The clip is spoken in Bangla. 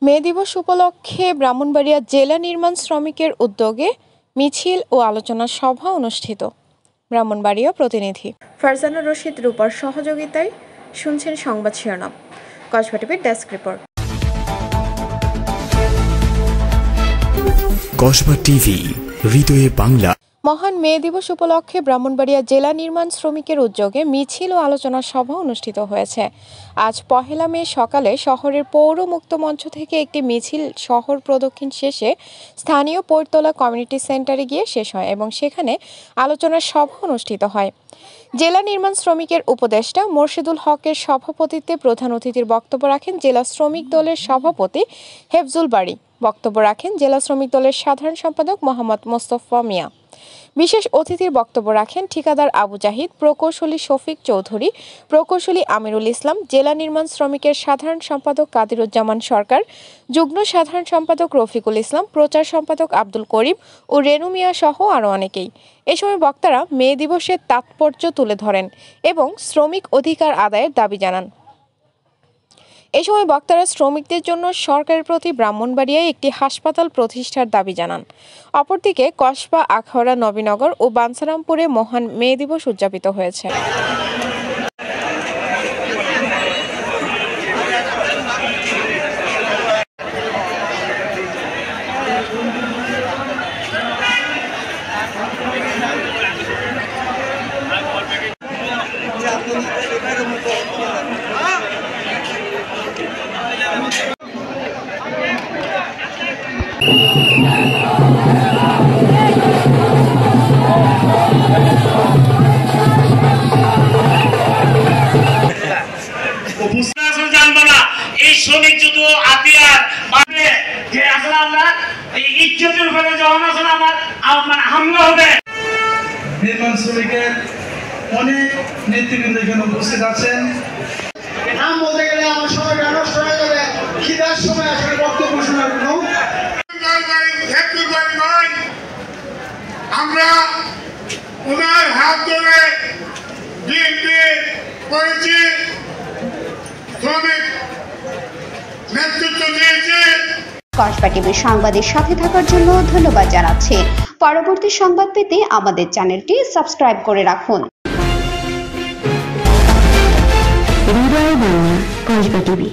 মে দিবস উপলক্ষে ব্রাহ্মণবাড়িয়া জেলা নির্মাণ শ্রমিকের উদ্যোগে মিছিল ও আলোচনা সভা অনুষ্ঠিত। ব্রাহ্মণবাড়িয়া প্রতিনিধি ফারজানা রশিদ রূপার সহযোগিতায় শুনছেন সংবাদ শিরোনাম। কসবা টিভির ডেস্ক রিপোর্ট। কসবা টিভি, হৃদয়ে বাংলা। মহান মে দিবস উপলক্ষে ব্রাহ্মণবাড়িয়া জেলা নির্মাণ শ্রমিকের উদ্যোগে মিছিল ও আলোচনা সভা অনুষ্ঠিত হয়েছে। আজ 1 মে সকালে শহরের পৌর মুক্ত মঞ্চ থেকে একটি মিছিল শহর প্রদক্ষিণ শেষে স্থানীয় পৈরতলা কমিউনিটি সেন্টারে গিয়ে শেষ হয় এবং সেখানে আলোচনা সভা অনুষ্ঠিত হয়। জেলা নির্মাণ শ্রমিকের উপদেষ্টা মোর্শেদুল হকের সভাপতিত্বে প্রধান অতিথির বক্তব্য রাখেন জেলা শ্রমিক দলের সভাপতি হেফজুল বারী। বক্তব্য রাখেন জেলা শ্রমিক দলের সাধারণ সম্পাদক মোহাম্মদ মোস্তফা মিয়া। বিশেষ অতিথির বক্তব্য রাখেন ঠিকাদার আবু জাহিদ, প্রকৌশলী শফিক চৌধুরী, প্রকৌশলী আমিরুল ইসলাম, জেলা নির্মাণ শ্রমিকের সাধারণ সম্পাদক কাদিরুজ্জামান সরকার, যুগ্ম সাধারণ সম্পাদক রফিকুল ইসলাম, প্রচার সম্পাদক আব্দুল করিম ও রেনু মিয়া সহ আরও অনেকেই। এ সময় বক্তারা মে দিবসের তাৎপর্য তুলে ধরেন এবং শ্রমিক অধিকার আদায়ের দাবি জানান। এই সময় বক্তারা শ্রমিকদের জন্য সরকারের প্রতি ব্রাহ্মণবাড়িয়ায় একটি হাসপাতাল প্রতিষ্ঠার দাবি জানান। অপরদিকে কসবা, আখাউড়া, নবীনগর ও বাঞ্ছারামপুরে মহান মে দিবস উদযাপিত হয়েছে। এই শ্রমিক যদি আতিয়ার মানে যে আসলে আমরা এই ইজ্জতের উপরে যখন আসলে আমার হামলা হবে। নির্মাণ শ্রমিকের অনেক নেতৃবৃন্দ এখানে উপস্থিত আছেন। নাম বলতে গেলে আমার সময়টা নষ্ট হয়ে যাবে। খিদার সময় আসলে বক্তব্য শোনার জন্য আমরা ওনার হাত ধরে বিএনপি করেছি, শ্রমিক নেতৃত্ব দিয়েছে। কসবা টিভির সংবাদের সাথে থাকার জন্য ধন্যবাদ জানাচ্ছি। পরবর্তী সংবাদ পেতে আমাদের চ্যানেলটি সাবস্ক্রাইব করে রাখুন। হৃদয়ে বাংলা, কসবা টিভি।